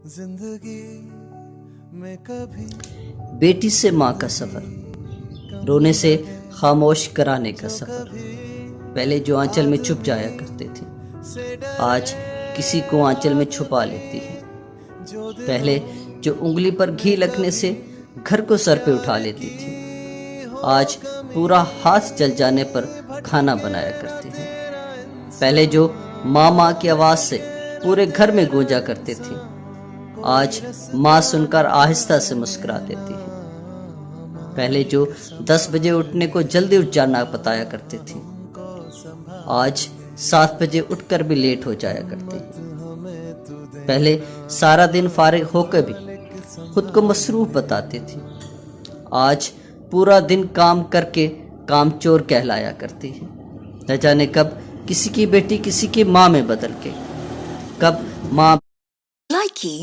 जिंदगी में कभी बेटी से माँ का सफर, रोने से खामोश कराने का सफर। पहले जो आंचल में छुप जाया करते थे, आज किसी को आंचल में छुपा लेती है। पहले जो उंगली पर घी लगने से घर को सर पे उठा लेती थी, आज पूरा हाथ जल जाने पर खाना बनाया करती है। पहले जो माँ माँ की आवाज से पूरे घर में गूंजा करते थे, आज माँ सुनकर आहिस्ता से मुस्कुरा देती है। पहले जो 10 बजे उठने को जल्दी उठ जाना बताया करते थे, आज 7 बजे उठकर भी लेट हो जाया करते हैं। पहले सारा दिन फारिग होकर भी खुद को मसरूफ बताते थे, आज पूरा दिन काम करके कामचोर कहलाया करती है। न जाने कब किसी की बेटी किसी की माँ में बदल के, कब माँ Likey